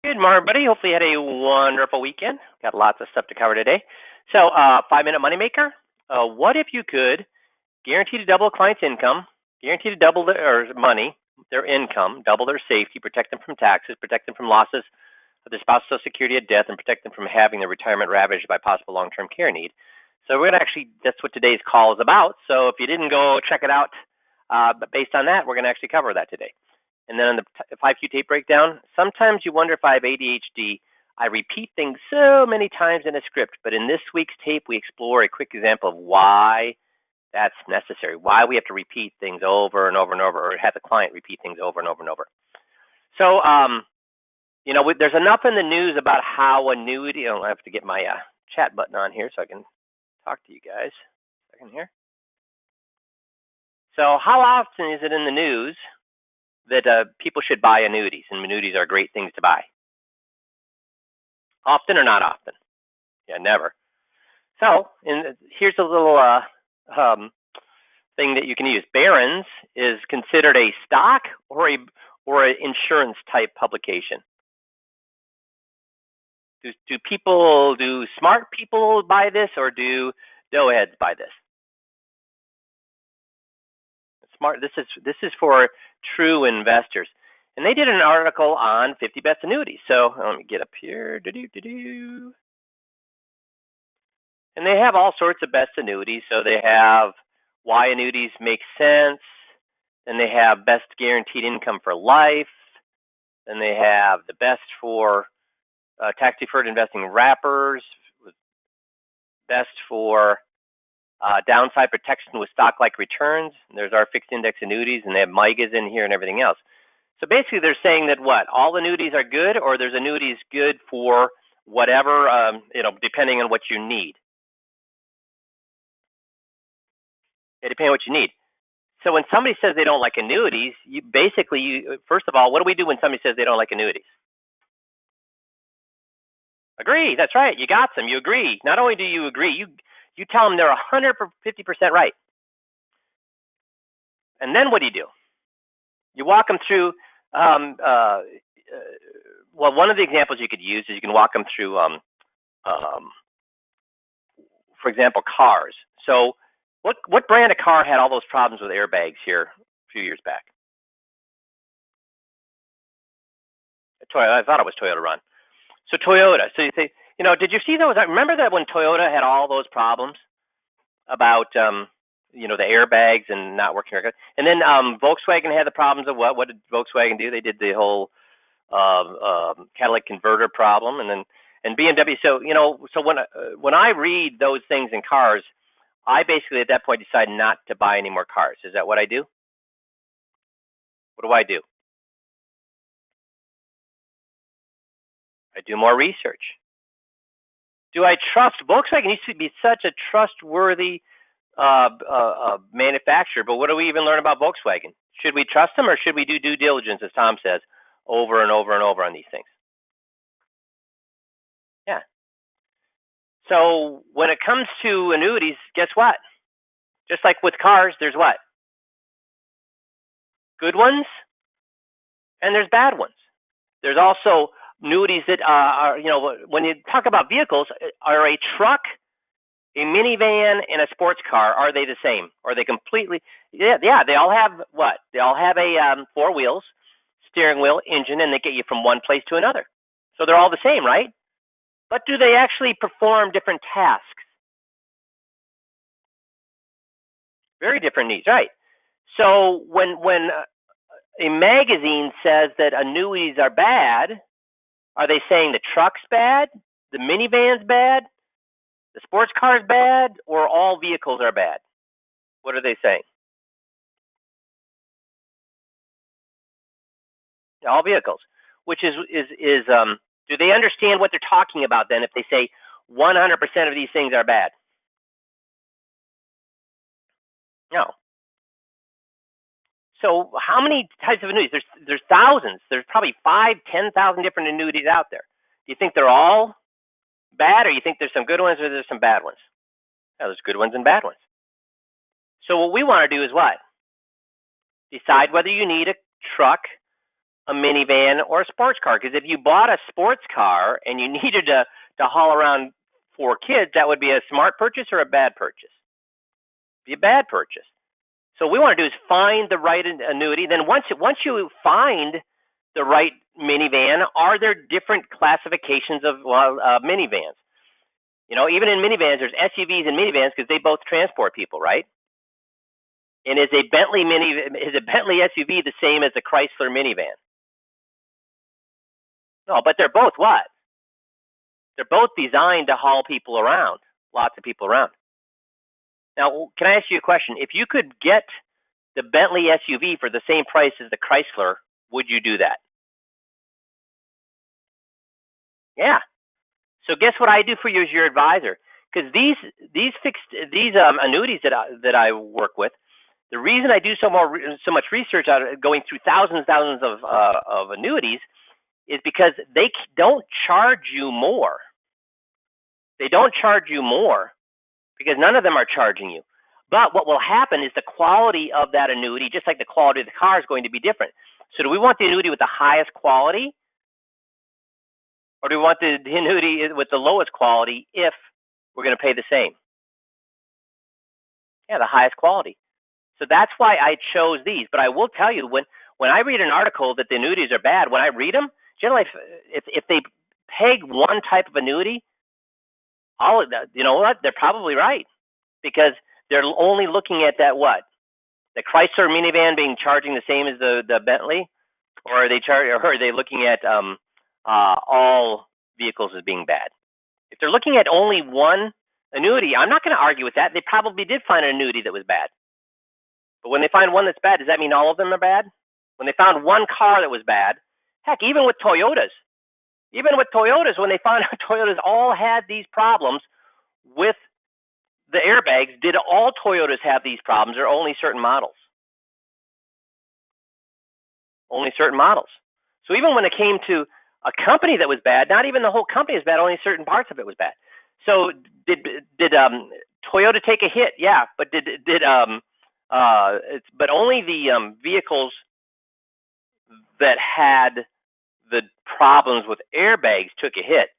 Good morning, everybody. Hopefully you had a wonderful weekend. Got lots of stuff to cover today. So, 5-minute moneymaker. What if you could guarantee to double a client's income, guarantee to double their money, their income, double their safety, protect them from taxes, protect them from losses of their spouse's Social Security at death, and protect them from having their retirement ravaged by possible long-term care need. So we're gonna that's what today's call is about. So if you didn't go check it out, but based on that, we're gonna actually cover that today. And then on the 5Q tape breakdown, sometimes you wonder if I have ADHD. I repeat things so many times in a script, but in this week's tape, we explore a quick example of why that's necessary, why we have to repeat things over and over and over, or have the client repeat things over and over and over. So, there's enough in the news about how annuity. I have to get my chat button on here so I can talk to you guys. A second here. So, how often is it in the news that people should buy annuities, and annuities are great things to buy? Often or not often? Yeah, never. So, here's a little thing that you can use. Barron's is considered a stock or an insurance type publication. Do smart people buy this, or do doughheads buy this? Smart. This is for true investors. And they did an article on 50 best annuities. So let me get up here. And they have all sorts of best annuities. So they have why annuities make sense. Then they have best guaranteed income for life. Then they have the best for tax-deferred investing wrappers. Best for downside protection with stock-like returns. And there's our fixed index annuities, and they have MIGAs in here and everything else. So basically, they're saying that what? All annuities are good, or there's annuities good for whatever, depending on what you need. Depending on what you need. So when somebody says they don't like annuities, first of all, what do we do when somebody says they don't like annuities? Agree. That's right. You got them. You agree. Not only do you agree, you tell them they're 150% right. And then what do? You walk them through. Well, one of the examples you could use is you can walk them through, for example, cars. So what brand of car had all those problems with airbags here a few years back? Toyota. I thought it was Toyota Run. So Toyota. So you say, did you see those? I remember that when Toyota had all those problems about the airbags and not working. And then Volkswagen had the problems of what? What did Volkswagen do? They did the whole catalytic converter problem, and BMW. So when I read those things in cars, I basically at that point decide not to buy any more cars. Is that what I do? What do I do? I do more research. Do I trust Volkswagen? Used to be such a trustworthy manufacturer, but what do we even learn about Volkswagen? Should we trust them, or should we do due diligence, as Tom says, over and over and over on these things? Yeah. So when it comes to annuities, guess what? Just like with cars, there's what? Good ones, and there's bad ones. There's also annuities that are, when you talk about vehicles, are a truck, a minivan, and a sports car, are they the same? Are they completely? Yeah, they all have what? They all have a 4 wheels, steering wheel, engine, and they get you from one place to another. So they're all the same, right? But do they actually perform different tasks? Very different needs, right? So when a magazine says that annuities are bad, are they saying the truck's bad, the minivan's bad, the sports car's bad, or all vehicles are bad? What are they saying? All vehicles. Which is do they understand what they're talking about then if they say 100% of these things are bad? No. So how many types of annuities? There's thousands. There's probably 5,000, 10,000 different annuities out there. Do you think they're all bad, or you think there's some good ones or there's some bad ones? No, there's good ones and bad ones. So what we want to do is what? Decide whether you need a truck a minivan or a sports car. Because if you bought a sports car and you needed to haul around 4 kids, that would be a smart purchase or a bad purchase? Be a bad purchase. So what we want to do is find the right annuity. Then once you find the right minivan, are there different classifications of minivans? You know, even in minivans, there's SUVs and minivans because they both transport people, right? And is a Bentley SUV the same as a Chrysler minivan? No, but they're both what? They're both designed to haul people around, lots of people around. Now, can I ask you a question? If you could get the Bentley SUV for the same price as the Chrysler, would you do that? Yeah. So guess what I do for you as your advisor? Because these annuities that I work with, the reason I do so much research out going through thousands of annuities is because they don't charge you more. They don't charge you more because none of them are charging you. But what will happen is the quality of that annuity, just like the quality of the car, is going to be different. So do we want the annuity with the highest quality, or do we want the annuity with the lowest quality if we're going to pay the same? Yeah, the highest quality. So that's why I chose these. But I will tell you, when I read an article that the annuities are bad, when I read them, generally, if they peg one type of annuity, you know what? They're probably right because they're only looking at that what? The Chrysler minivan being charging the same as the Bentley, or are they looking at all vehicles as being bad? If they're looking at only one annuity, I'm not going to argue with that. They probably did find an annuity that was bad. But when they find one that's bad, does that mean all of them are bad? When they found one car that was bad, heck, even with Toyotas, when they found out Toyotas all had these problems with the airbags, did all Toyotas have these problems or only certain models? Only certain models. So even when it came to a company that was bad, not even the whole company is bad, only certain parts of it was bad. So did Toyota take a hit? Yeah, but but only the vehicles that had the problems with airbags took a hit.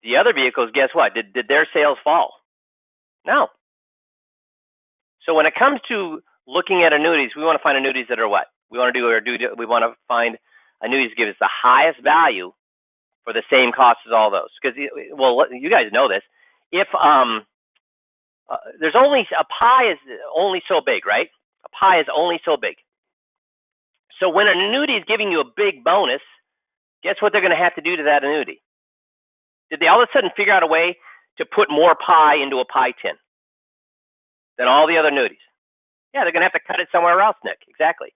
The other vehicles, guess what? Did their sales fall? No. So when it comes to looking at annuities, we want to find annuities that are what? We want to find annuities that give us the highest value for the same cost as all those. Because, well, you guys know this. If there's only a pie is only so big, right? A pie is only so big. So when an annuity is giving you a big bonus, guess what they're going to have to do to that annuity? Did they all of a sudden figure out a way to put more pie into a pie tin than all the other annuities? Yeah, they're going to have to cut it somewhere else, Nick. Exactly.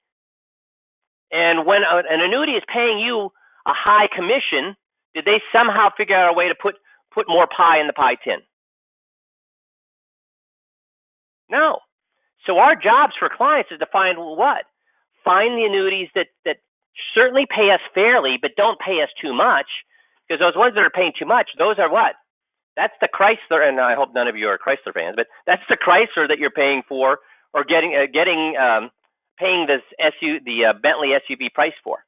And when an annuity is paying you a high commission, did they somehow figure out a way to put more pie in the pie tin? No. So our jobs for clients is to find what? Find the annuities that certainly pay us fairly, but don't pay us too much, because those ones that are paying too much, those are what? That's the Chrysler, and I hope none of you are Chrysler fans, but that's the Chrysler that you're paying for, or paying this the Bentley SUV price for,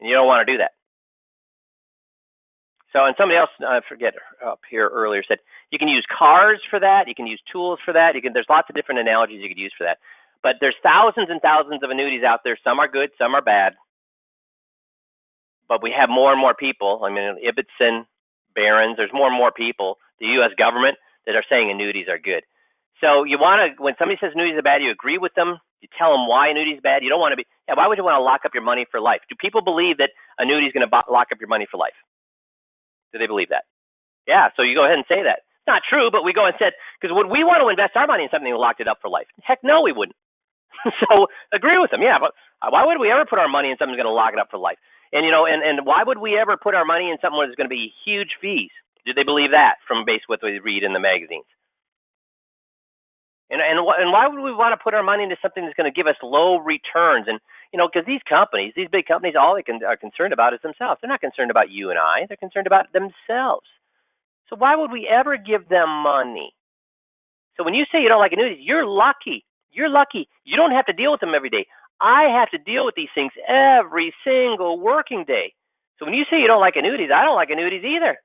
and you don't want to do that. So, and somebody else, I forget up here earlier, said you can use cars for that, you can use tools for that, there's lots of different analogies you could use for that. But there's thousands and thousands of annuities out there. Some are good, some are bad. But we have more and more people. I mean, Ibbotson, Barron's, there's more and more people, the U.S. government, that are saying annuities are good. So you want to, when somebody says annuities are bad, you agree with them. You tell them why annuities are bad. You don't want to be, why would you want to lock up your money for life? Do people believe that annuity is going to lock up your money for life? Do they believe that? Yeah, so you go ahead and say that. It's not true, but we go and said, because would we want to invest our money in something that locked it up for life? Heck no, we wouldn't. So agree with them. Yeah, but why would we ever put our money in something that's going to lock it up for life? And, and why would we ever put our money in something that's going to be huge fees? Do they believe that from based what they read in the magazines? And why would we want to put our money into something that's going to give us low returns? And, because these big companies, all they are concerned about is themselves. They're not concerned about you and I. They're concerned about themselves. So why would we ever give them money? So when you say you don't like annuities, you're lucky. You're lucky. You don't have to deal with them every day. I have to deal with these things every single working day. So when you say you don't like annuities, I don't like annuities either.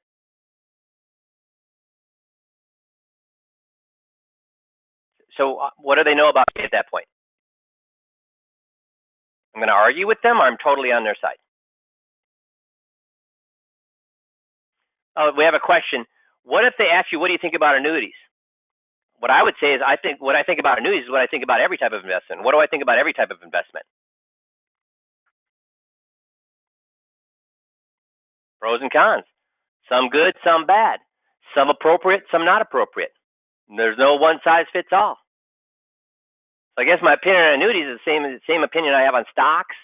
So what do they know about me at that point? I'm going to argue with them, or I'm totally on their side. Oh, we have a question. What if they ask you, what do you think about annuities? What I would say is, what I think about annuities is what I think about every type of investment. What do I think about every type of investment? Pros and cons. Some good, some bad. Some appropriate, some not appropriate. There's no one size fits all. So I guess my opinion on annuities is the same opinion I have on stocks,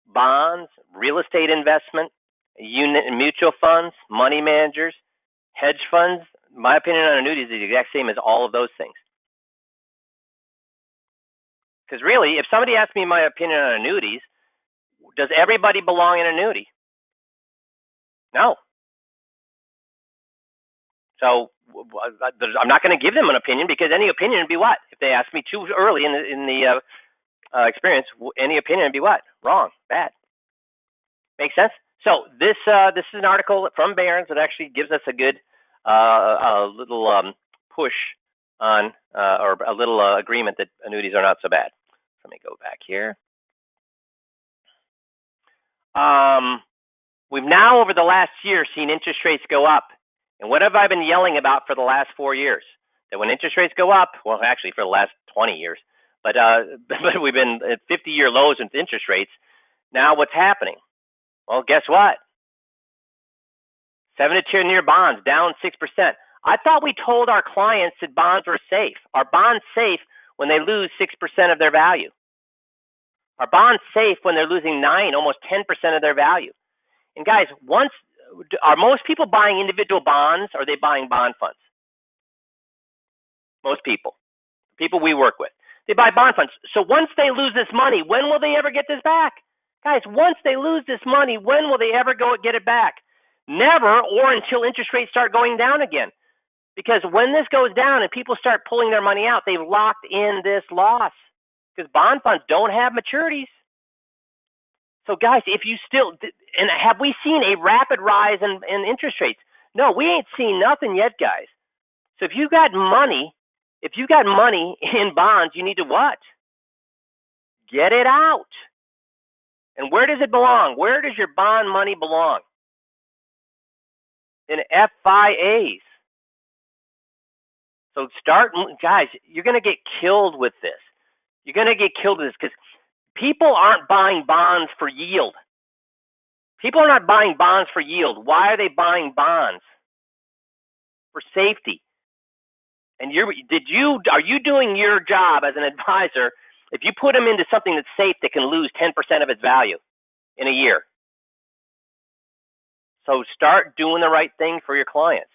bonds, real estate investment, unit and mutual funds, money managers, hedge funds. My opinion on annuities is the exact same as all of those things. Because really, if somebody asks me my opinion on annuities, does everybody belong in an annuity? No. So I'm not going to give them an opinion, because any opinion would be what? If they ask me too early in the experience, any opinion would be what? Wrong, bad. Make sense? So this is an article from Barron's that actually gives us a good little push on or a little agreement that annuities are not so bad. Let me go back here. We've now, over the last year, seen interest rates go up. And what have I been yelling about for the last 4 years? That when interest rates go up, well, actually for the last 20 years, but we've been at 50-year lows with interest rates. Now what's happening? Well, guess what? 7 to 10-year bonds down 6%. I thought we told our clients that bonds were safe. Are bonds safe when they lose 6% of their value? Are bonds safe when they're losing 9, almost 10% of their value? And guys, are most people buying individual bonds, or are they buying bond funds? Most people we work with, they buy bond funds. So once they lose this money, when will they ever get this back? Guys, once they lose this money, when will they ever go get it back? Never, or until interest rates start going down again. Because when this goes down and people start pulling their money out, they've locked in this loss. Because bond funds don't have maturities. So guys, if you still, and have we seen a rapid rise in interest rates? No, we ain't seen nothing yet, guys. So if you got money in bonds, you need to what? Get it out. And where does it belong? Where does your bond money belong? In FIAs. So guys, you're going to get killed with this. You're going to get killed with this, because people aren't buying bonds for yield. People are not buying bonds for yield. Why are they buying bonds? For safety. And are you doing your job as an advisor if you put them into something that's safe that can lose 10% of its value in a year? So start doing the right thing for your clients.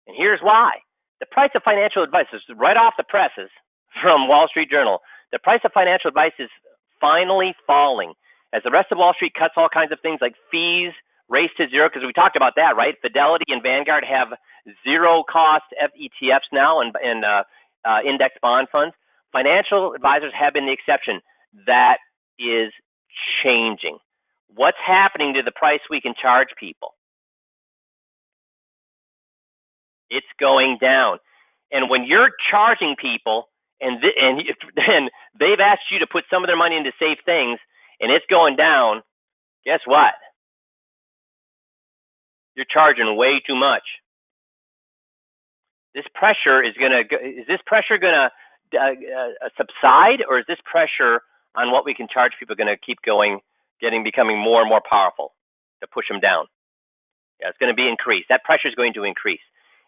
And here's why. The price of financial advice is right off the presses from Wall Street Journal. The price of financial advice is finally falling as the rest of Wall Street cuts all kinds of things like fees, race to zero, because we talked about that, right? Fidelity and Vanguard have zero cost ETFs now and index bond funds. Financial advisors have been the exception. That is changing. What's happening to the price we can charge people? It's going down. And when you're charging people and they've asked you to put some of their money into safe things and it's going down, guess what? You're charging way too much. Is this pressure gonna subside, or is this pressure on what we can charge people going to keep becoming more and more powerful to push them down? Yeah, it's going to be increased. That pressure is going to increase.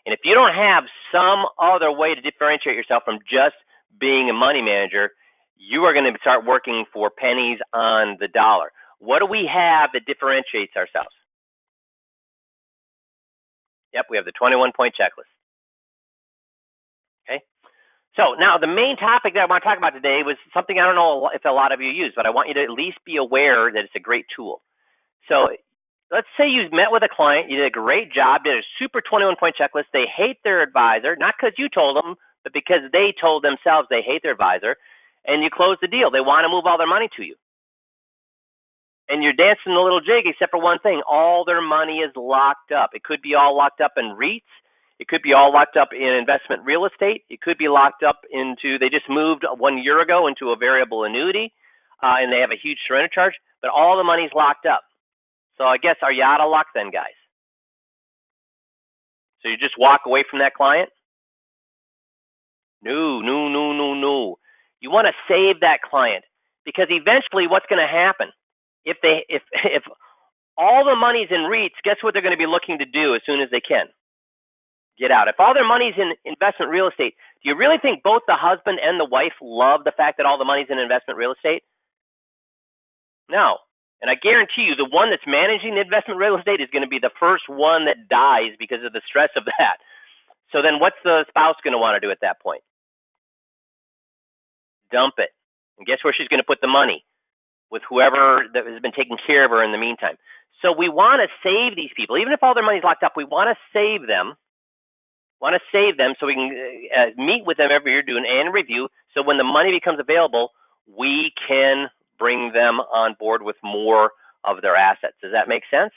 And if you don't have some other way to differentiate yourself from just being a money manager, you are going to start working for pennies on the dollar. What do we have that differentiates ourselves? Yep, we have the 21-point checklist. Okay. So now the main topic that I want to talk about today was something I don't know if a lot of you use, but I want you to at least be aware that it's a great tool. So let's say you met with a client, you did a great job, did a super 21-point checklist. They hate their advisor, not because you told them, but because they told themselves they hate their advisor, and you close the deal. They want to move all their money to you. And you're dancing the little jig except for one thing. All their money is locked up. It could be all locked up in REITs. It could be all locked up in investment real estate. It could be locked up into, they just moved 1 year ago into a variable annuity, and they have a huge surrender charge, but all the money's locked up. So I guess, are you out of luck then, guys? So you just walk away from that client? No. You want to save that client, because eventually what's going to happen? If all the money's in REITs, guess what they're going to be looking to do as soon as they can? Get out. If all their money's in investment real estate, do you really think both the husband and the wife love the fact that all the money's in investment real estate? No. And I guarantee you, the one that's managing the investment real estate is going to be the first one that dies because of the stress of that. So then what's the spouse going to want to do at that point? Dump it. And guess where she's going to put the money? With whoever that has been taking care of her in the meantime. So we want to save these people. Even if all their money's locked up, we want to save them. So we can meet with them every year, do an annual review. So when the money becomes available, we can bring them on board with more of their assets. Does that make sense?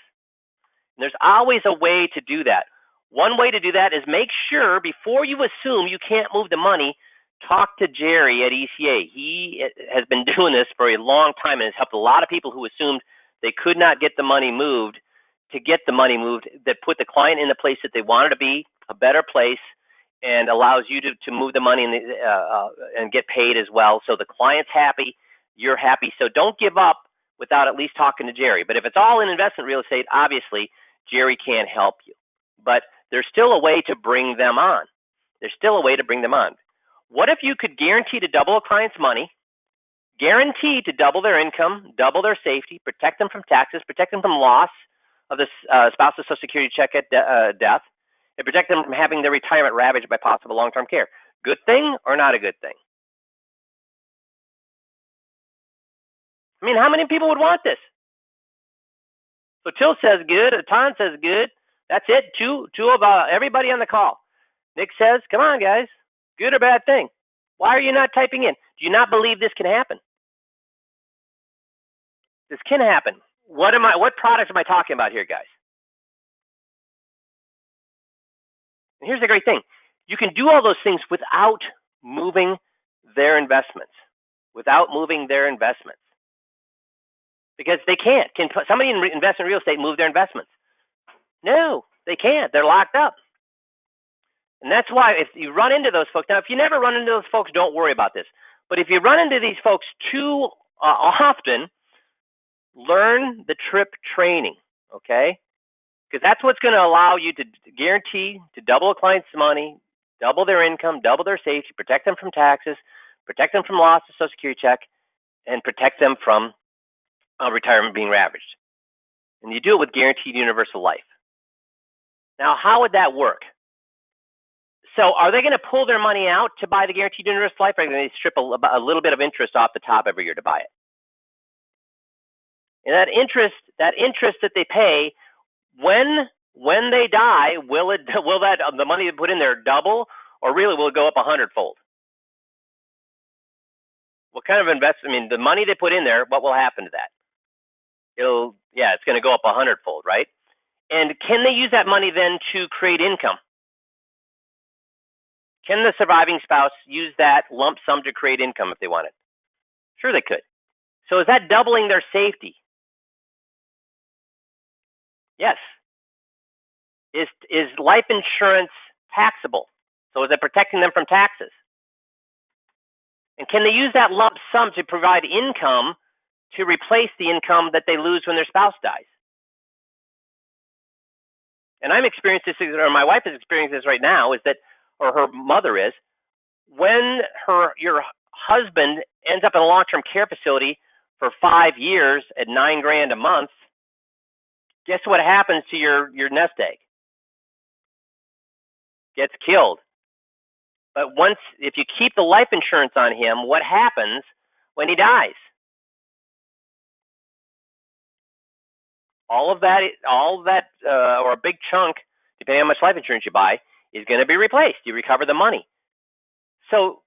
And there's always a way to do that. One way to do that is make sure before you assume you can't move the money, talk to Jerry at ECA. He has been doing this for a long time and has helped a lot of people who assumed they could not get the money moved to get the money moved, that put the client in the place that they wanted to be, a better place, and allows you to move the money and get paid as well. So the client's happy, you're happy. So don't give up without at least talking to Jerry. But if it's all in investment real estate, obviously Jerry can't help you. But there's still a way to bring them on. What if you could guarantee to double a client's money, guarantee to double their income, double their safety, protect them from taxes, protect them from loss of the spouse's Social Security check at death, and protect them from having their retirement ravaged by possible long-term care? Good thing or not a good thing? I mean, how many people would want this? So Till says good. Atan says good. That's it. Two of everybody on the call. Nick says, come on, guys. Good or bad thing? Why are you not typing in? Do you not believe this can happen? This can happen. What products am I talking about here, guys? And here's the great thing. You can do all those things without moving their investments. Because they can't. Can somebody in investment real estate move their investments? No, they can't. They're locked up. And that's why if you run into those folks, now if you never run into those folks, don't worry about this. But if you run into these folks too often, learn the TRiiP training, okay? Because that's what's going to allow you to guarantee to double a client's money, double their income, double their safety, protect them from taxes, protect them from loss of Social Security check, and protect them from retirement being ravaged. And you do it with guaranteed universal life. Now, how would that work? So are they going to pull their money out to buy the guaranteed universal life, or are they going to strip a little bit of interest off the top every year to buy it? And that interest that they pay, when they die, will that the money they put in there double, or really will it go up 100-fold? What kind of investment? I mean, the money they put in there, what will happen to that? It's going to go up 100-fold, right? And can they use that money then to create income? Can the surviving spouse use that lump sum to create income if they want it? Sure, they could. So is that doubling their safety? Yes. Is life insurance taxable? So is it protecting them from taxes? And can they use that lump sum to provide income to replace the income that they lose when their spouse dies? And I'm experiencing this, or my wife is experiencing this right now, is that, or her mother is, when your husband ends up in a long-term care facility for 5 years at $9,000 a month, guess what happens to your nest egg? Gets killed. But if you keep the life insurance on him, what happens when he dies? All of that, or a big chunk, depending on how much life insurance you buy, is going to be replaced. You recover the money. So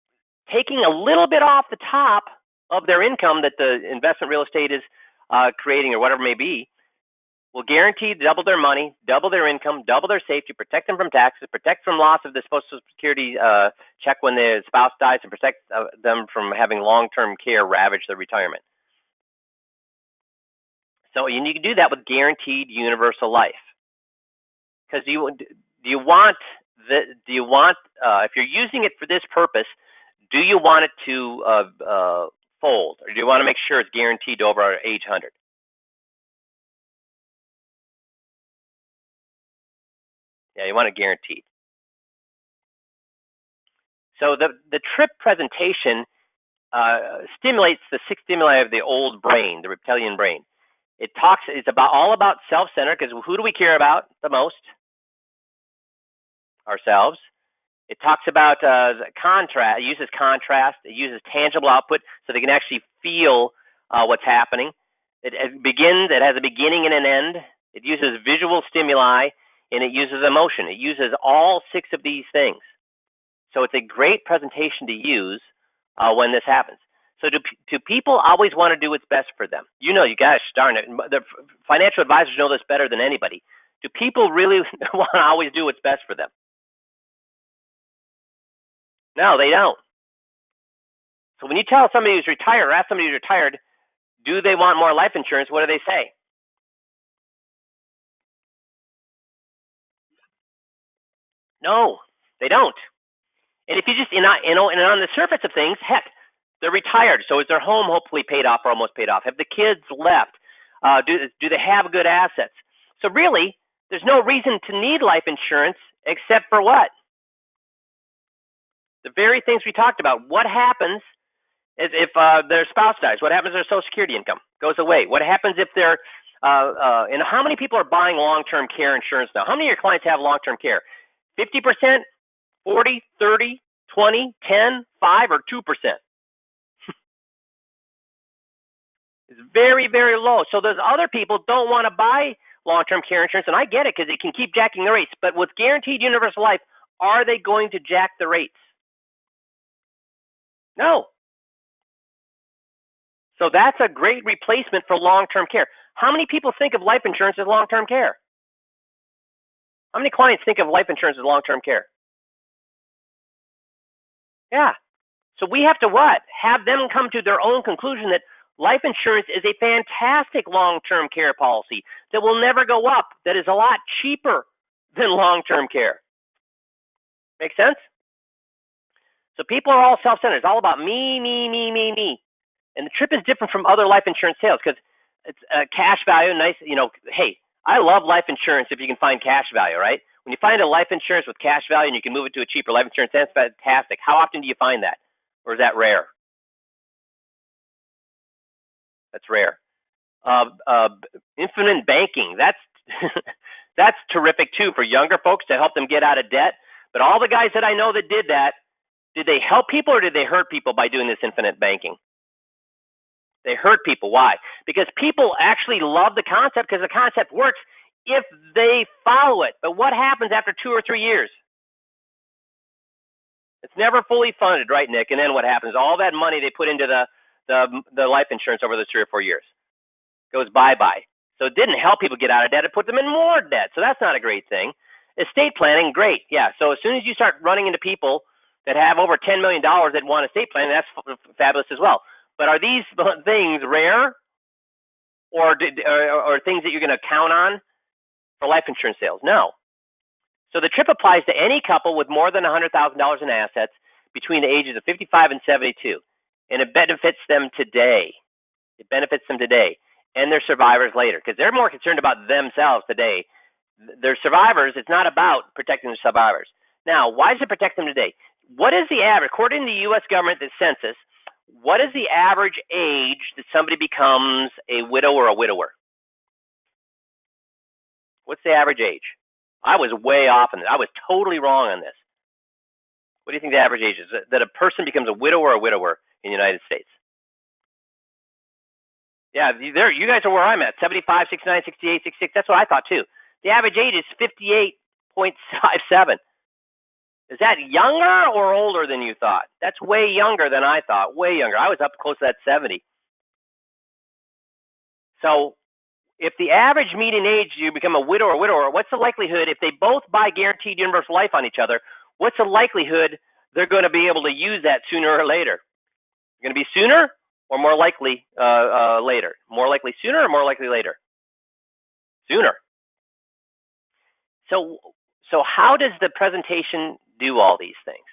taking a little bit off the top of their income that the investment real estate is creating or whatever it may be will guarantee double their money, double their income, double their safety, protect them from taxes, protect from loss of the Social Security check when the spouse dies, and protect them from having long-term care ravage their retirement. So you need to do that with guaranteed universal life. Because do you want if you're using it for this purpose, do you want it to fold, or do you want to make sure it's guaranteed over age 100? Yeah, you want it guaranteed. So the TRiiP presentation stimulates the 6 stimuli of the old brain, the reptilian brain. It's all about self-centered, because who do we care about the most? Ourselves. It talks about contrast. It uses contrast. It uses tangible output, so they can actually feel what's happening. It has a beginning and an end. It uses visual stimuli, and it uses emotion. It uses all 6 of these things. So it's a great presentation to use when this happens. So do people always want to do what's best for them? You gosh darn it, the financial advisors know this better than anybody. Do people really want to always do what's best for them? No, they don't. So when you tell somebody who's retired, or ask somebody who's retired, do they want more life insurance, what do they say? No, they don't. And if you just, and on the surface of things, heck, they're retired. So is their home hopefully paid off or almost paid off? Have the kids left? Do they have good assets? So really, there's no reason to need life insurance except for what? The very things we talked about. What happens if their spouse dies? What happens if their Social Security income goes away? What happens if they're, and how many people are buying long-term care insurance now? How many of your clients have long-term care? 50%, 40, 30, 20, 10, 5, or 2%? It's very, very low. So those other people don't want to buy long-term care insurance, and I get it because it can keep jacking the rates. But with guaranteed universal life, are they going to jack the rates? No. So that's a great replacement for long-term care. How many people think of life insurance as long-term care? How many clients think of life insurance as long-term care? Yeah. So we have to what? Have them come to their own conclusion that life insurance is a fantastic long-term care policy that will never go up, that is a lot cheaper than long-term care. Make sense? So people are all self-centered. It's all about me, me, me, me, me. And the TRiiP is different from other life insurance sales because it's cash value, nice, hey, I love life insurance if you can find cash value, right? When you find a life insurance with cash value and you can move it to a cheaper life insurance, that's fantastic. How often do you find that? Or is that rare? That's rare. Infinite banking, that's that's terrific too for younger folks to help them get out of debt. But all the guys that I know that did that, did they help people or did they hurt people by doing this infinite banking? They hurt people. Why? Because people actually love the concept because the concept works if they follow it. But what happens after 2 or 3 years? It's never fully funded, right, Nick? And then what happens? All that money they put into the life insurance over those 3 or 4 years goes bye-bye. So it didn't help people get out of debt. It put them in more debt. So that's not a great thing. Estate planning, great. Yeah. So as soon as you start running into people that have over $10 million that want estate planning, that's fabulous as well. But are these things rare or things that you're going to count on for life insurance sales? No. So the TRiiP applies to any couple with more than $100,000 in assets between the ages of 55 and 72. And it benefits them today. It benefits them today and their survivors later because they're more concerned about themselves today. Their survivors, it's not about protecting the survivors. Now, why does it protect them today? What is the average, according to the U.S. government, the census, what is the average age that somebody becomes a widow or a widower? What's the average age? I was way off on this. I was totally wrong on this. What do you think the average age is that a person becomes a widow or a widower in the United States? Yeah, you guys are where I'm at, 75, 69, 68, 66. That's what I thought too. The average age is 58.57. Is that younger or older than you thought? That's way younger than I thought, way younger. I was up close to that 70. So if the average median age you become a widow or widower, what's the likelihood if they both buy guaranteed universal life on each other, what's the likelihood they're going to be able to use that sooner or later? Going to be sooner or more likely later? More likely sooner or more likely later? Sooner. So how does the presentation do all these things?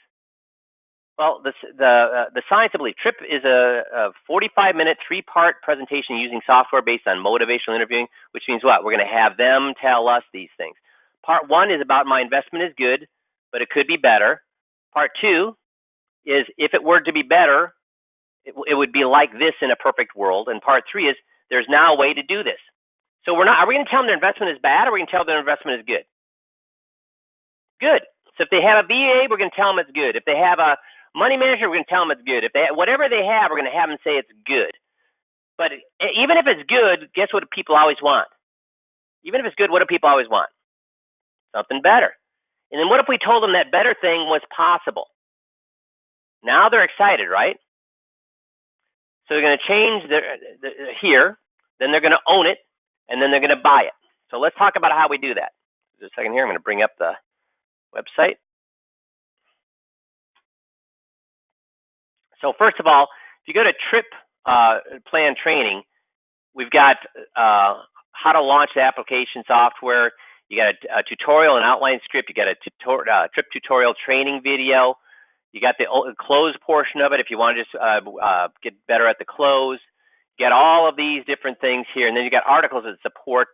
Well, the science of belief. TRiiP is a 45-minute, 3-part presentation using software based on motivational interviewing, which means what? We're going to have them tell us these things. Part 1 is about my investment is good, but it could be better. Part 2 is if it were to be better, it would be like this in a perfect world. And part 3 is there's now a way to do this. So are we going to tell them their investment is bad, or are we going to tell them their investment is good? Good. So if they have a VA, we're going to tell them it's good. If they have a money manager, we're going to tell them it's good. If they whatever they have, we're going to have them say it's good. But even if it's good, guess what people always want? Even if it's good, what do people always want? Something better. And then what if we told them that better thing was possible? Now they're excited, right? So they're going to change here, then they're going to own it, and then they're going to buy it. So let's talk about how we do that. Just a second here. I'm going to bring up the website. So first of all, if you go to TRiiP plan training, we've got how to launch the application software. You got a tutorial and outline script. You got a TRiiP tutorial training video. You got the close portion of it if you want to just get better at the close. You got all of these different things here, and then you got articles that support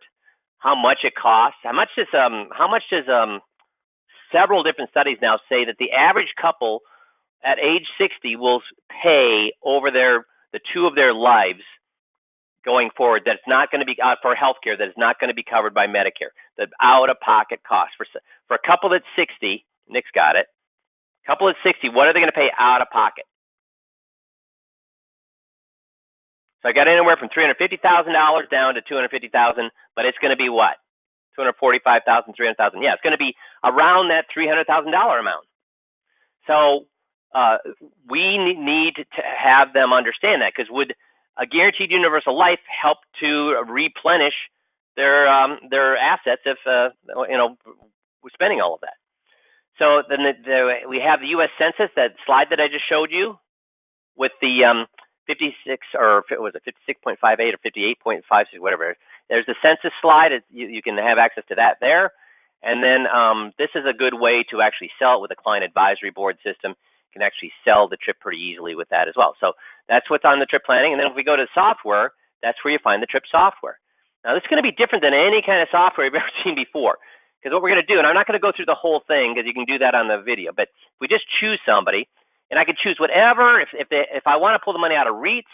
how much it costs. How much does several different studies now say that the average couple at age 60 will pay over the two of their lives going forward. That's not going to be for healthcare. That is not going to be covered by Medicare. The out-of-pocket cost for a couple that's 60. Nick's got it. Couple at 60, what are they going to pay out of pocket? So I got anywhere from $350,000 down to $250,000, but it's going to be what? $245,000, $300,000. Yeah, it's going to be around that $300,000 amount. So we need to have them understand that, because would a guaranteed universal life help to replenish their assets if we're spending all of that? So then we have the U.S. Census, that slide that I just showed you, with the 56 or was it 56.58 or 58.56, whatever. There's the census slide. You can have access to that there. And then this is a good way to actually sell it with a client advisory board system. You can actually sell the TRiiP pretty easily with that as well. So that's what's on the TRiiP planning. And then if we go to software, that's where you find the TRiiP software. Now this is going to be different than any kind of software you've ever seen before. Because what we're going to do, and I'm not going to go through the whole thing because you can do that on the video, but if we just choose somebody, and I can choose whatever, if I want to pull the money out of REITs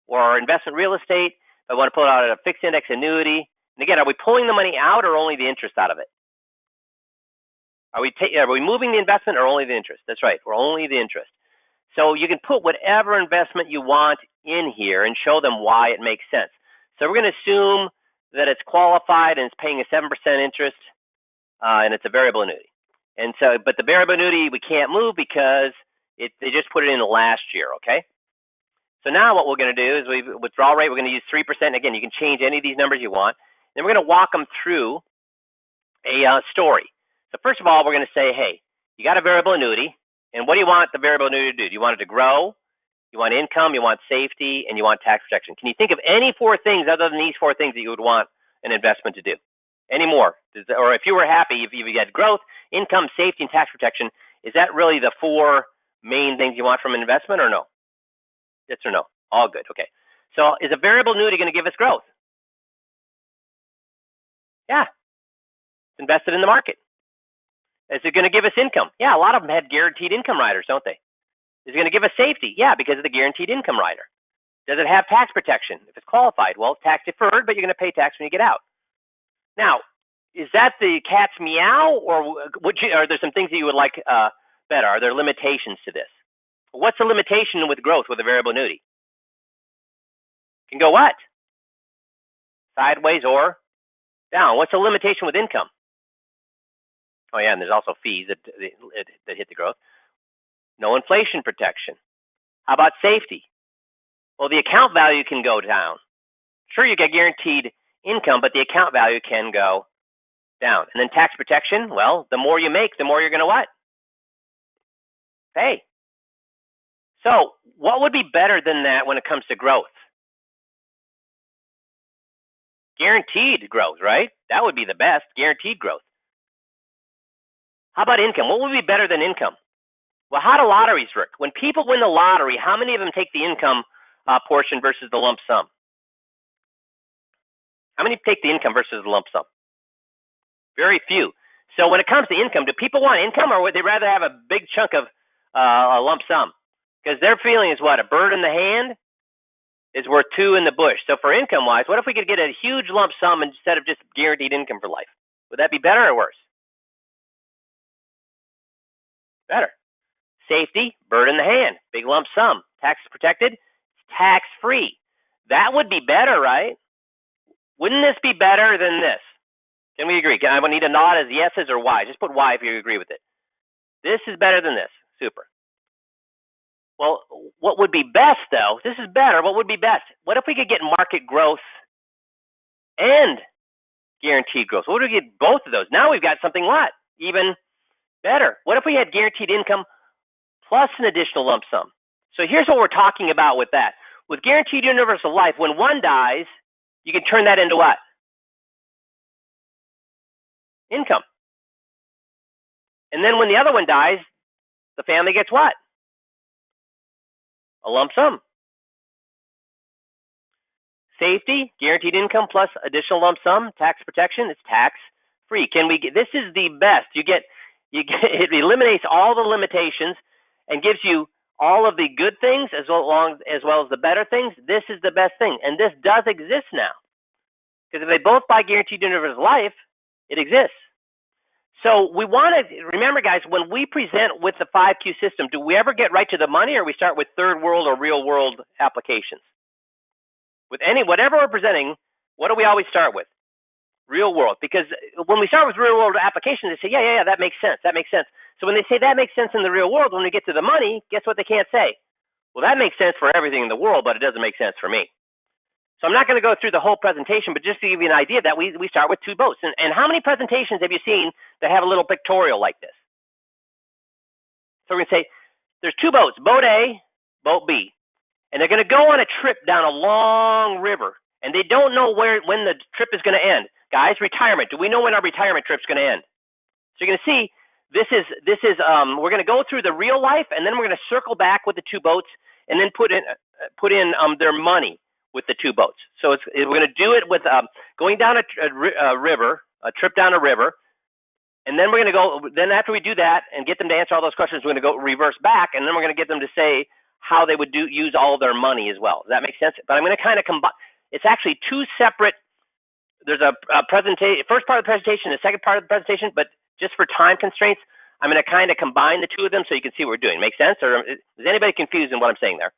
or investment real estate, if I want to pull it out of a fixed index annuity, and again, are we pulling the money out or only the interest out of it? Are we moving the investment or only the interest? That's right, we're only the interest. So you can put whatever investment you want in here and show them why it makes sense. So we're going to assume that it's qualified and it's paying a 7% interest. And it's a variable annuity. And so, but the variable annuity we can't move because they just put it in the last year, okay? So now what we're going to do is withdrawal rate, we're going to use 3%. Again, you can change any of these numbers you want. Then we're going to walk them through a story. So first of all, we're going to say, hey, you got a variable annuity, and what do you want the variable annuity to do? Do you want it to grow? You want income, you want safety, and you want tax protection. Can you think of any 4 things other than these 4 things that you would want an investment to do? Any more? Or if you were happy, if you had growth, income, safety, and tax protection, is that really the 4 main things you want from an investment or no? Yes or no? All good. Okay. So is a variable annuity going to give us growth? Yeah. It's invested in the market. Is it going to give us income? Yeah, a lot of them had guaranteed income riders, don't they? Is it going to give us safety? Yeah, because of the guaranteed income rider. Does it have tax protection? If it's qualified, well, it's tax deferred, but you're going to pay tax when you get out. Now, is that the cat's meow, or are there some things that you would like better? Are there limitations to this? What's the limitation with growth with a variable annuity? Can go what? Sideways or down. What's the limitation with income? Oh yeah, and there's also fees that hit the growth. No inflation protection. How about safety? Well, the account value can go down. Sure, you get guaranteed income, but the account value can go down. And then tax protection, well, the more you make, the more you're going to what? Pay. So what would be better than that when it comes to growth? Guaranteed growth, right? That would be the best, guaranteed growth. How about income? What would be better than income? Well, how do lotteries work? When people win the lottery, how many of them take the income portion versus the lump sum? How many take the income versus the lump sum? Very few. So when it comes to income, do people want income, or would they rather have a big chunk of a lump sum? Because their feeling is what? A bird in the hand is worth two in the bush. So for income-wise, what if we could get a huge lump sum instead of just guaranteed income for life? Would that be better or worse? Better. Safety, bird in the hand, big lump sum, tax protected, tax free. That would be better, right? Wouldn't this be better than this? Can we agree? I need a nod as yeses or Y. Just put Y if you agree with it. This is better than this. Super. Well, what would be best though? This is better. What would be best? What if we could get market growth and guaranteed growth? What if we get both of those? Now we've got something what? Even better. What if we had guaranteed income plus an additional lump sum? So here's what we're talking about with that. With guaranteed universal life, when one dies, you can turn that into what? Income. And then when the other one dies, the family gets what? A lump sum. Safety, guaranteed income plus additional lump sum, tax protection, it's tax free. This is the best. It eliminates all the limitations and gives you all of the good things as well as the better things. This is the best thing. And this does exist now. Because if they both buy guaranteed universal life, it exists. So we want to remember, guys, when we present with the 5Q system, do we ever get right to the money, or we start with third world or real world applications? With whatever we're presenting, what do we always start with? Real world. Because when we start with real world applications, they say, yeah, that makes sense. That makes sense. So when they say that makes sense in the real world, when we get to the money, guess what they can't say? Well, that makes sense for everything in the world, but it doesn't make sense for me. So I'm not going to go through the whole presentation, but just to give you an idea that we start with two boats. And how many presentations have you seen that have a little pictorial like this? So we're going to say there's two boats, boat A, boat B. And they're going to go on a trip down a long river. And they don't know when the trip is going to end. Guys, retirement. Do we know when our retirement trip is going to end? So you're going to see this is we're going to go through the real life, and then we're going to circle back with the two boats, and then put in their money with the two boats. So we're going to do it with going down a river, a trip down a river, and then we're going to go. Then after we do that and get them to answer all those questions, we're going to go reverse back, and then we're going to get them to say how they would use all their money as well. Does that make sense? But I'm going to kind of combine. It's actually two separate. There's a presentation, first part of the presentation, the second part of the presentation, but just for time constraints, I'm going to kind of combine the two of them so you can see what we're doing. Make sense? Or is anybody confused in what I'm saying there?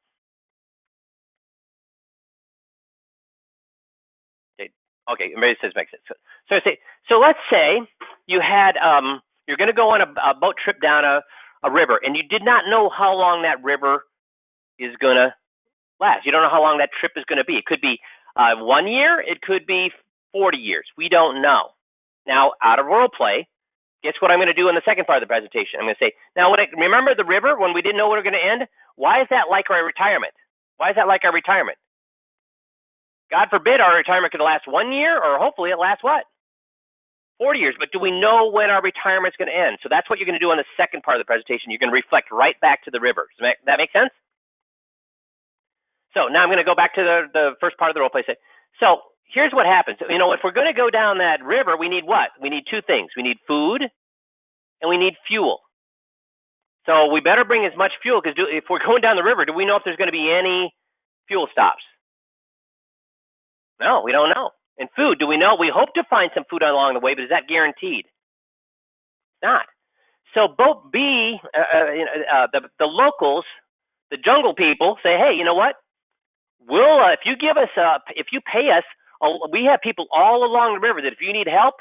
Okay, everybody says makes sense. So let's say you had you're going to go on a boat trip down a river, and you did not know how long that river is going to last. You don't know how long that trip is going to be. It could be 1 year. It could be 40 years. We don't know. Now, out of role play, guess what I'm going to do in the second part of the presentation? I'm going to say, now, remember the river when we didn't know when we were going to end? Why is that like our retirement? Why is that like our retirement? God forbid our retirement could last 1 year, or hopefully it lasts what? 40 years. But do we know when our retirement is going to end? So that's what you're going to do on the second part of the presentation. You're going to reflect right back to the river. Does that make sense? So now I'm going to go back to the first part of the role play. So here's what happens. If we're going to go down that river, we need what? We need two things. We need food and we need fuel. So we better bring as much fuel, because if we're going down the river, do we know if there's going to be any fuel stops? No, we don't know. And food, do we know? We hope to find some food along the way, but is that guaranteed? Not. So boat B, the locals, the jungle people say, hey, you know what? We'll if you pay us, we have people all along the river that if you need help,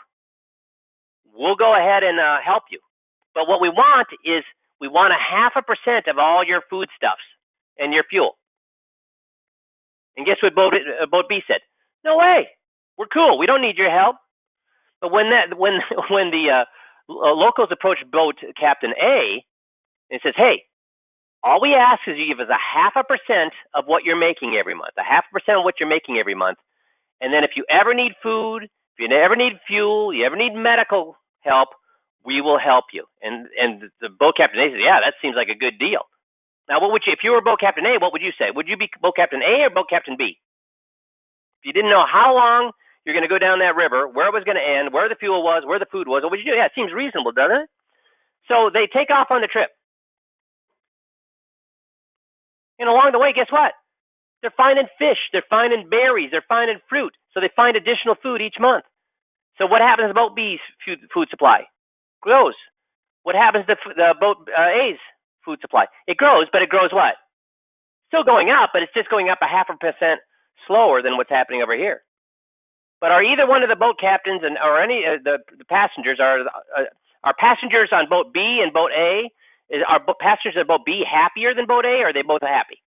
we'll go ahead and help you. But what we want is we want 0.5% of all your foodstuffs and your fuel. And guess what boat B said? No way. We're cool. We don't need your help. But when the locals approached boat Captain A and says, hey, all we ask is you give us 0.5% of what you're making every month, 0.5% of what you're making every month. And then if you ever need food, if you ever need fuel, you ever need medical help, we will help you. And the boat captain A says, yeah, that seems like a good deal. Now, what would you, if you were boat captain A, what would you say? Would you be boat captain A or boat captain B? If you didn't know how long you're going to go down that river, where it was going to end, where the fuel was, where the food was, what would you do? Yeah, it seems reasonable, doesn't it? So they take off on the trip. And along the way, guess what? They're finding fish, they're finding berries, they're finding fruit. So they find additional food each month. So what happens to boat B's food supply? Grows. What happens to the boat A's food supply? It grows, but it grows what? Still going up, but it's just going up 0.5% slower than what's happening over here. But are either one of the boat captains or any the passengers are passengers on boat B and boat A? Are passengers on boat B happier than boat A, or are they both happy?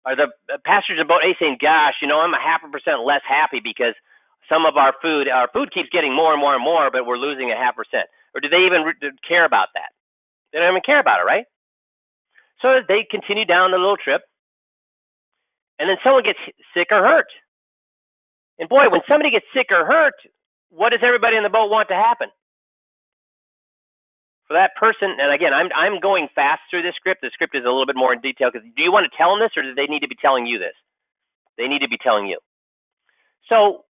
Are the passengers on boat A saying, gosh, I'm 0.5% less happy because some of our food keeps getting more and more and more, but we're losing 0.5%? Or do they even care about that? They don't even care about it, right? So they continue down the little trip, and then someone gets sick or hurt. And boy, when somebody gets sick or hurt, what does everybody in the boat want to happen? For that person, and again, I'm going fast through this script. The script is a little bit more in detail because do you want to tell them this, or do they need to be telling you this? They need to be telling you. So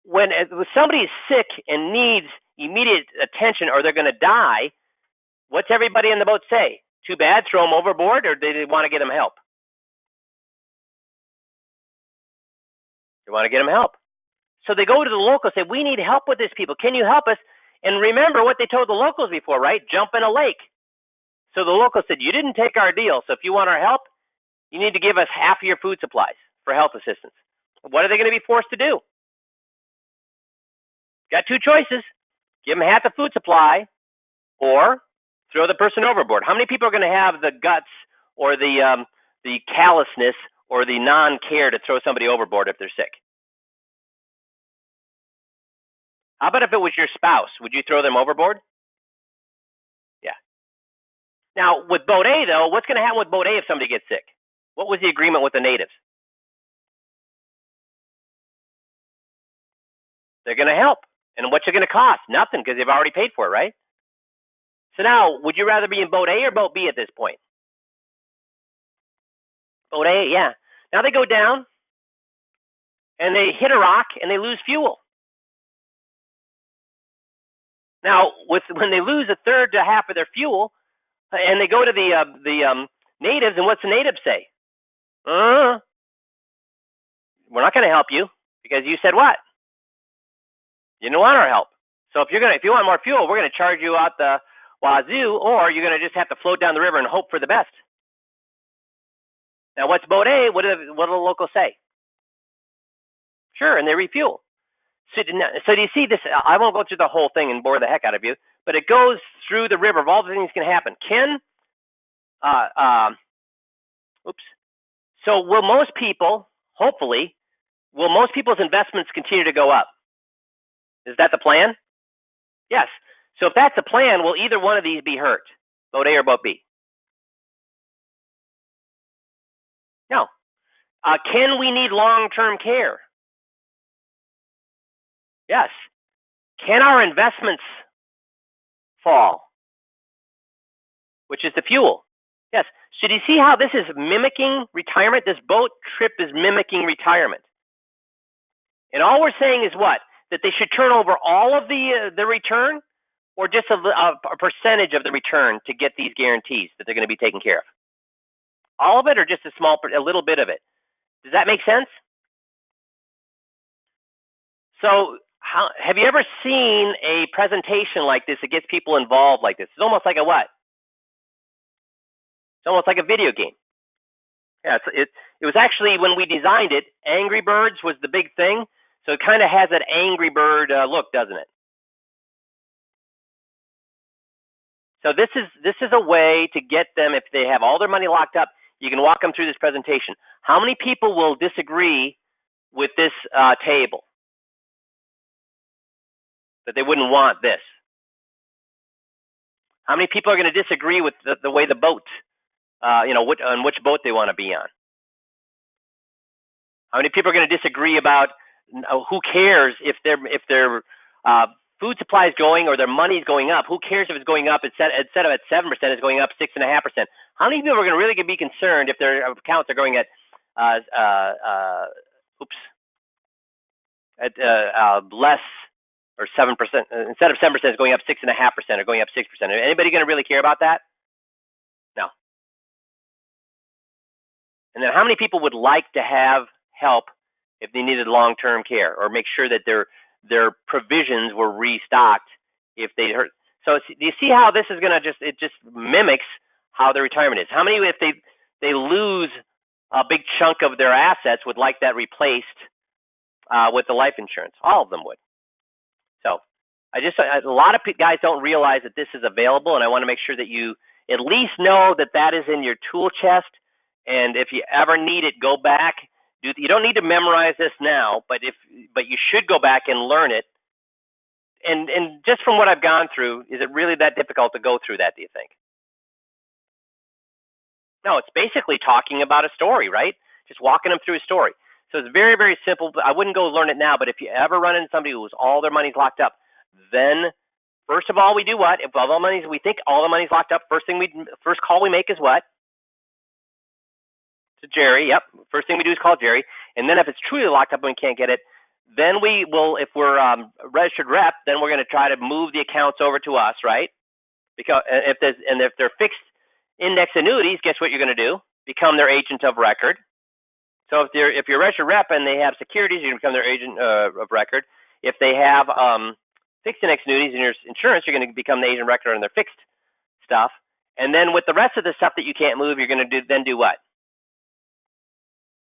when somebody is sick and needs immediate attention or they're going to die, what's everybody in the boat say? Too bad, throw them overboard, or do they want to get them help? They want to get them help. So they go to the locals and say, we need help with this, people. Can you help us? And remember what they told the locals before, right? Jump in a lake. So the locals said, you didn't take our deal, so if you want our help, you need to give us half of your food supplies for health assistance. What are they going to be forced to do? Got two choices. Give them half the food supply or throw the person overboard. How many people are going to have the guts or the callousness or the non-care to throw somebody overboard if they're sick? How about if it was your spouse? Would you throw them overboard? Yeah. Now, with boat A, though, what's going to happen with boat A if somebody gets sick? What was the agreement with the natives? They're going to help. And what's it going to cost? Nothing, because they've already paid for it, right? So now, would you rather be in boat A or boat B at this point? Boat A, yeah. Now they go down, and they hit a rock, and they lose fuel. Now, when they lose a third to half of their fuel, and they go to the natives, and what's the natives say? We're not going to help you because you said what? You didn't want our help. So if you want more fuel, we're going to charge you out the wazoo, or you're going to just have to float down the river and hope for the best. Now, what's boat A? What do the locals say? Sure, and they refuel. So do you see this? I won't go through the whole thing and bore the heck out of you, but it goes through the river of all the things that can happen. So will most people, hopefully, will most people's investments continue to go up? Is that the plan? Yes. So if that's the plan, will either one of these be hurt? Boat A or boat B? No. Can we need long-term care? Yes. Can our investments fall? Which is the fuel. Yes. So do you see how this is mimicking retirement? This boat trip is mimicking retirement. And all we're saying is what? That they should turn over all of the return, or just a percentage of the return to get these guarantees that they're going to be taken care of? All of it, or just a little bit of it? Does that make sense? So have you ever seen a presentation like this that gets people involved like this? It's almost like a what? It's almost like a video game. Yeah, it was actually, when we designed it, Angry Birds was the big thing. So it kind of has that Angry Bird look, doesn't it? So this is a way to get them, if they have all their money locked up, you can walk them through this presentation. How many people will disagree with this table? That they wouldn't want this? How many people are going to disagree with the way the boat, on which boat they want to be on? How many people are going to disagree about who cares if their food supply is going or their money is going up? Who cares if it's going up instead of at 7%, it's going up 6.5%? How many people are going to really be concerned if their accounts are going at less or 7%, instead of 7%, it's going up 6.5% or going up 6%? Anybody going to really care about that? No. And then how many people would like to have help if they needed long-term care, or make sure that their provisions were restocked if they hurt? So do you see how this is going to it just mimics how their retirement is? How many, if they lose a big chunk of their assets, would like that replaced with the life insurance? All of them would. So a lot of guys don't realize that this is available, and I want to make sure that you at least know that that is in your tool chest. And if you ever need it, go back. You don't need to memorize this now, but you should go back and learn it. And just from what I've gone through, is it really that difficult to go through that, do you think? No, it's basically talking about a story, right? Just walking them through a story. So it's very, very simple. I wouldn't go learn it now, but if you ever run into somebody who's all their money's locked up, then first of all, we do what? If all the money's, we think all the money's locked up, first call we make is what? To Jerry. Yep. First thing we do is call Jerry. And then if it's truly locked up and we can't get it, then we will, if we're registered rep, then we're going to try to move the accounts over to us, right? Because if they're fixed index annuities, guess what you're going to do? Become their agent of record. So if you're a registered rep and they have securities, you're going to become their agent of record. If they have fixed index annuities in your insurance, you're going to become the agent of record on their fixed stuff. And then with the rest of the stuff that you can't move, you're going to do what?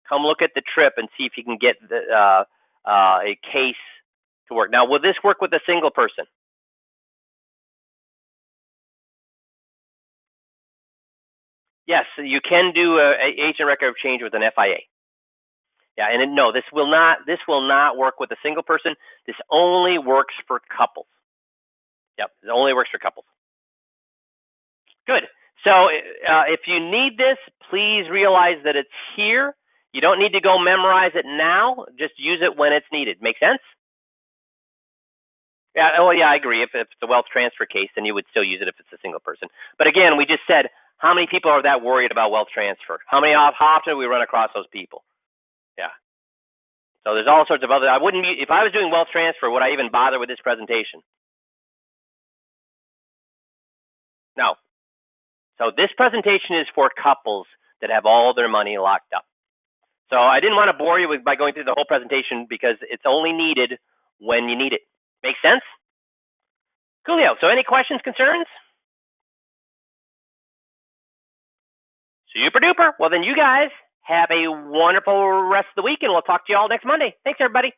Come look at the TRiiP and see if you can get a case to work. Now, will this work with a single person? Yes, you can do a agent record of change with an FIA. Yeah, and no, this will not work with a single person. This only works for couples. Yep, it only works for couples. Good. So if you need this, please realize that it's here. You don't need to go memorize it now. Just use it when it's needed. Make sense? Yeah. Oh, yeah, I agree. If it's a wealth transfer case, then you would still use it if it's a single person. But again, we just said, how many people are that worried about wealth transfer? How often do we run across those people? Yeah. So there's all sorts of other. If I was doing wealth transfer, would I even bother with this presentation? No. So this presentation is for couples that have all their money locked up. So I didn't want to bore you by going through the whole presentation because it's only needed when you need it. Make sense? Coolio. So any questions, concerns? Super duper. Well, then you guys have a wonderful rest of the week, and we'll talk to you all next Monday. Thanks, everybody.